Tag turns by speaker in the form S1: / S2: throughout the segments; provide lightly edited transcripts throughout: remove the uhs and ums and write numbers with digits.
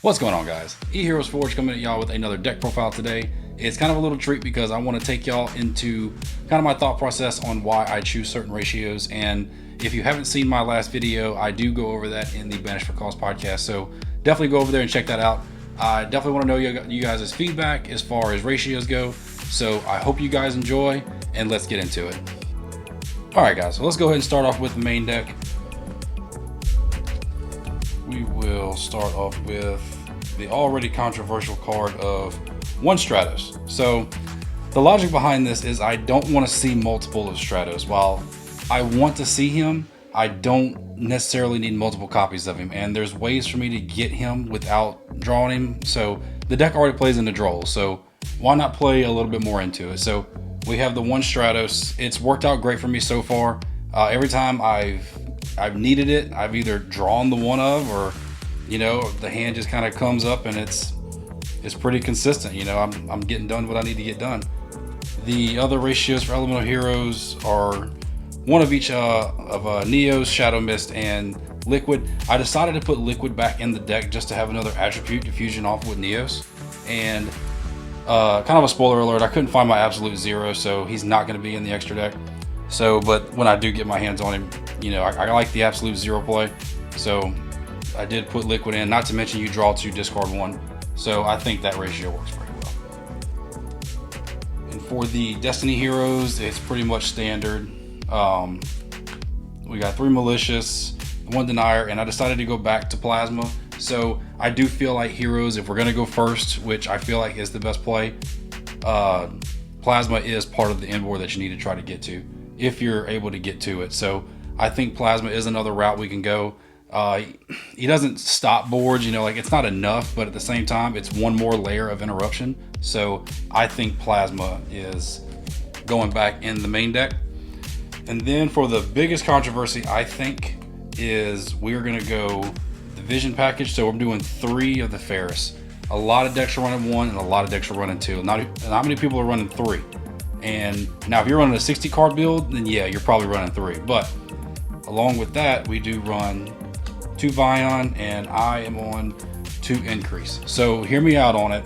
S1: What's going on, guys? E-HeroesForged coming at y'all with another deck profile today. It's kind of a little treat because I want to take y'all into kind of my thought process on why I choose certain ratios. And if you haven't seen my last video, I do go over that in the Banish for Cause podcast. So definitely go over there and check that out. I definitely want to know you guys' feedback as far as ratios go. So I hope you guys enjoy, and let's get into it. All right, guys, so let's go ahead and start off with the main deck. We will start off with the already controversial card of one Stratos. So the logic behind this is I don't want to see multiple of Stratos. While I want to see him, I don't necessarily need multiple copies of him, and there's ways for me to get him without drawing him. So the deck already plays into draws, so why not play a little bit more into it? So we have the one Stratos. It's worked out great for me so far. Every time I've needed it, I've either drawn the one of, or the hand just kind of comes up and it's pretty consistent. I'm getting done what I need to get done. The other ratios for elemental heroes are one of each of Neos, Shadow Mist, and Liquid. I decided to put Liquid back in the deck just to have another attribute to fusion off with Neos. And kind of a spoiler alert, I couldn't find my absolute zero, so he's not going to be in the extra deck. So, but when I do get my hands on him, I like the absolute zero play. So I did put Liquid in, not to mention you draw 2, discard 1. So I think that ratio works pretty well. And for the Destiny heroes, it's pretty much standard. We got 3 Malicious, 1 Denier, and I decided to go back to Plasma. So I do feel like heroes, if we're going to go first, which I feel like is the best play, Plasma is part of the end board that you need to try to get to, if you're able to get to it. So I think Plasma is another route we can go. He doesn't stop boards, like it's not enough, but at the same time, it's one more layer of interruption. So I think Plasma is going back in the main deck. And then for the biggest controversy, I think, is we're going to go the Vision package. So we're doing 3 of the Ferris. A lot of decks are running 1 and a lot of decks are running 2. Not many people are running 3. And now if you're running a 60 card build, then yeah, you're probably running 3. But along with that, we do run 2 Vion, and I am on 2 Increase. So hear me out on it.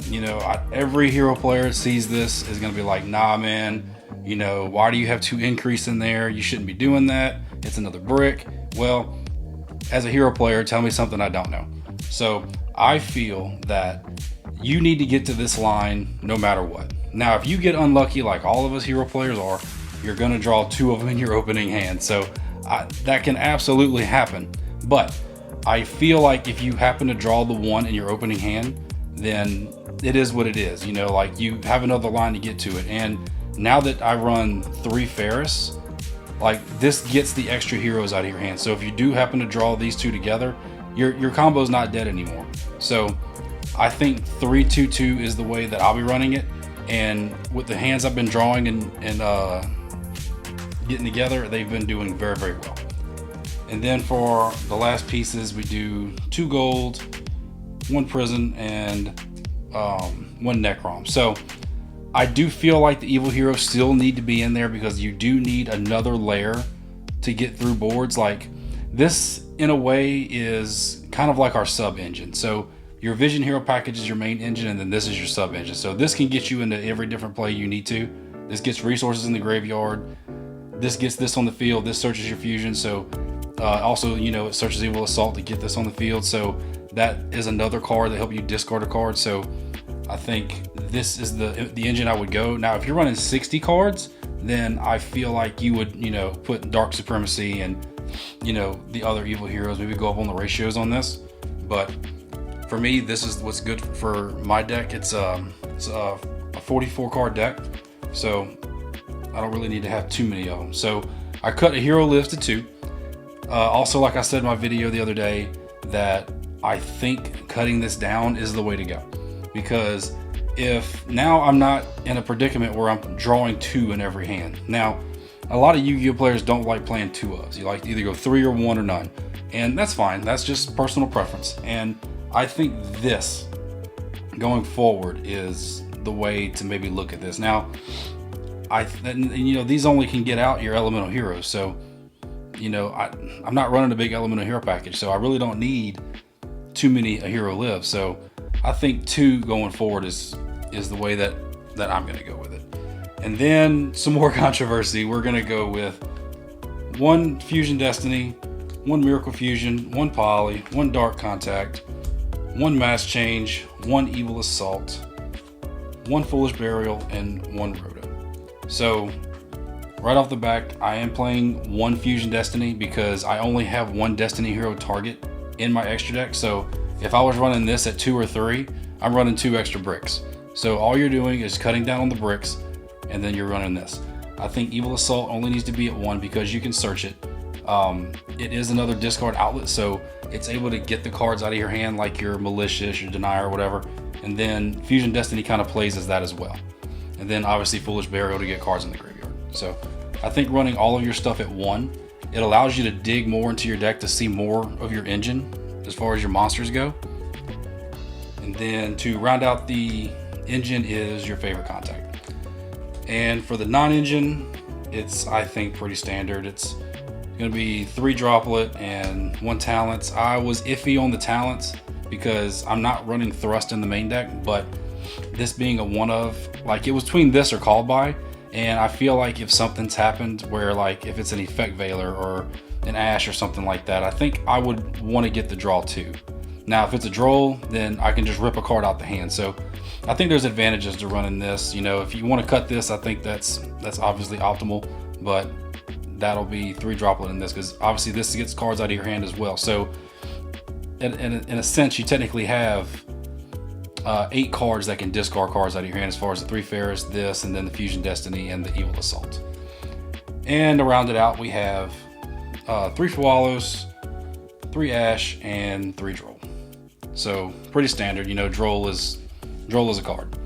S1: Every hero player sees this is going to be like, nah, man, why do you have 2 Increase in there? You shouldn't be doing that. It's another brick. Well, as a hero player, tell me something I don't know. So I feel that you need to get to this line no matter what. Now, if you get unlucky, like all of us hero players are, you're going to draw 2 of them in your opening hand. So that can absolutely happen. But I feel like if you happen to draw the 1 in your opening hand, then it is what it is. Like you have another line to get to it. And now that I run 3 Ferris, like this gets the extra heroes out of your hand. So if you do happen to draw these 2 together, your combo's not dead anymore. So I think 3-2-2 is the way that I'll be running it. And with the hands I've been drawing and getting together, they've been doing very, very well. And then for the last pieces, we do 2 gold, 1 prison, and 1 Necrom. So I do feel like the evil heroes still need to be in there because you do need another layer to get through boards. Like this, in a way, is kind of like our sub engine. So your Vision hero package is your main engine, and then this is your sub engine. So this can get you into every different play you need to. This gets resources in the graveyard. This gets this on the field. This searches your fusion. So also, it searches Evil Assault to get this on the field. So that is another card that helps you discard a card. So I think this is the engine I would go. Now, if you're running 60 cards, then I feel like you would, put Dark Supremacy and, the other evil heroes, maybe go up on the ratios on this. But for me, this is what's good for my deck. It's a 44 card deck. So I don't really need to have too many of them. So I cut a hero list to 2. Also, like I said in my video the other day, that I think cutting this down is the way to go. Because if now I'm not in a predicament where I'm drawing 2 in every hand. Now, a lot of Yu-Gi-Oh players don't like playing 2-ofs. You like to either go 3 or 1 or none. And that's fine. That's just personal preference. And I think this, going forward, is the way to maybe look at this. Now, these only can get out your elemental heroes. So, I'm not running a big elemental hero package. So I really don't need too many a hero lives. So I think 2 going forward is the way that I'm gonna go with it. And then some more controversy. We're gonna go with 1 Fusion Destiny, 1 Miracle Fusion, 1 Poly, 1 Dark Contact, 1 Mass Change, 1 Evil Assault, 1 Foolish Burial, and 1 Rhoda. So right off the back, I am playing 1 Fusion Destiny because I only have 1 Destiny hero target in my extra deck. So if I was running this at 2 or 3, I'm running 2 extra bricks. So all you're doing is cutting down on the bricks, and then you're running this. I think Evil Assault only needs to be at 1 because you can search it. It is another discard outlet, so it's able to get the cards out of your hand like your Malicious, your Denier, or whatever. And then Fusion Destiny kind of plays as that as well. And then obviously Foolish Burial to get cards in the graveyard. So I think running all of your stuff at 1, it allows you to dig more into your deck to see more of your engine as far as your monsters go. And then to round out the engine is your favorite contact. And for the non-engine, it's, I think, pretty standard. It's gonna be 3 Droplet and 1 Talents. I was iffy on the Talents because I'm not running Thrust in the main deck, but this being a one of, like, it was between this or Called By, and I feel like if something's happened where, like, if it's an Effect Veiler or an Ash or something like that, I think I would want to get the draw 2. Now, if it's a Droll, then I can just rip a card out the hand. So I think there's advantages to running this. You know, if you want to cut this, I think that's obviously optimal, but that'll be 3 Droplet in this because obviously this gets cards out of your hand as well. So in a sense, you technically have 8 cards that can discard cards out of your hand as far as the 3 Ferris, this, and then the Fusion Destiny and the Evil Assault. And to round it out, we have 3 Fawallos, 3 Ash, and 3 Droll. So pretty standard. You know, Droll is a card.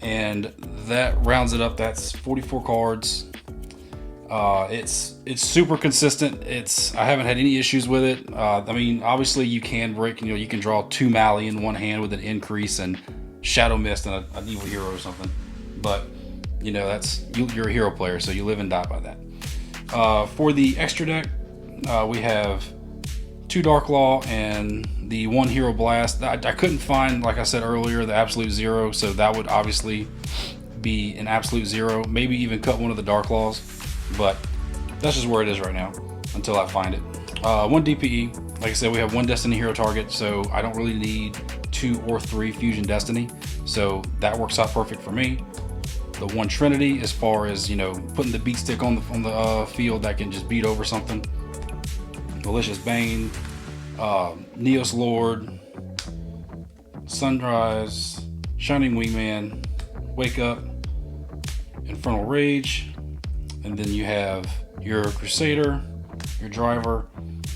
S1: And that rounds it up. That's 44 cards. It's super consistent. I haven't had any issues with it. I mean, obviously you can break, you know, you can draw 2 Mally in one hand with an increase and Shadow Mist and an Evil Hero or something. But, you know, you're a hero player, so you live and die by that. For the extra deck, we have 2 Dark Law and the 1 Hero Blast. I couldn't find, like I said earlier, the absolute 0, so that would obviously be an absolute 0. Maybe even cut one of the Dark Laws, but that's just where it is right now until I find it. 1 DPE. Like I said, we have 1 Destiny hero target, so I don't really need 2 or 3 Fusion Destiny, so that works out perfect for me. The 1 Trinity, as far as, you know, putting the beat stick on the field that can just beat over something. Malicious Bane, Neos Lord, Sunrise, Shining Wingman, Wake Up, Infernal Rage, and then you have your Crusader, your Driver,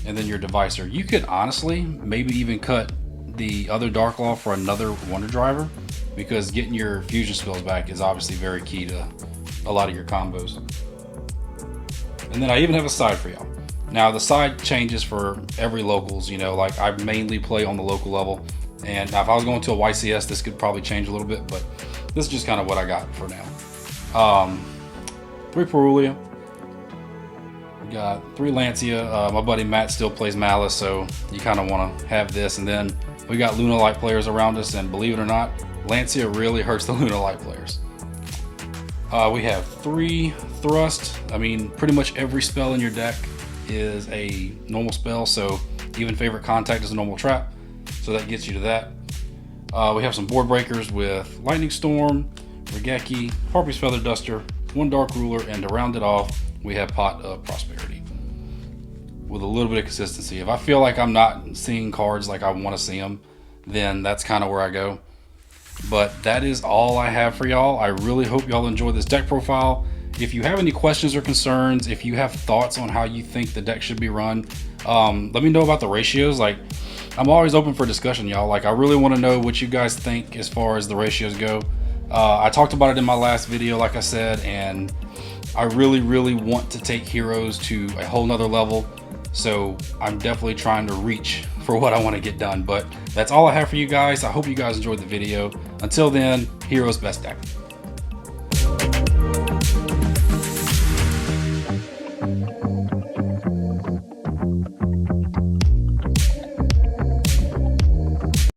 S1: and then your Devicer. You could honestly maybe even cut the other Dark Law for another Wonder Driver, because getting your fusion spells back is obviously very key to a lot of your combos. And then I even have a side for y'all. Now the side changes for every locals, you know, like I mainly play on the local level, and if I was going to a YCS, this could probably change a little bit, but this is just kind of what I got for now. 3 Perulia, we got 3 Lancia. My buddy Matt still plays Malice, so you kind of want to have this. And then we got Luna Light players around us, and believe it or not, Lancia really hurts the Luna Light players. We have 3 Thrust. I mean, pretty much every spell in your deck is a normal spell, so even Favorite Contact is a normal trap, so that gets you to that. We have some board breakers with Lightning Storm, Regeki, Harpy's Feather Duster, 1 Dark Ruler, and to round it off, we have Pot of Prosperity with a little bit of consistency. If I feel like I'm not seeing cards like I want to see them, then that's kind of where I go. But that is all I have for y'all. I really hope y'all enjoy this deck profile. If you have any questions or concerns, if you have thoughts on how you think the deck should be run, let me know about the ratios. Like, I'm always open for discussion, y'all. Like, I really want to know what you guys think as far as the ratios go. I talked about it in my last video, like I said, and I really want to take Heroes to a whole nother level. So I'm definitely trying to reach for what I want to get done. But that's all I have for you guys. I hope you guys enjoyed the video. Until then, Heroes best deck.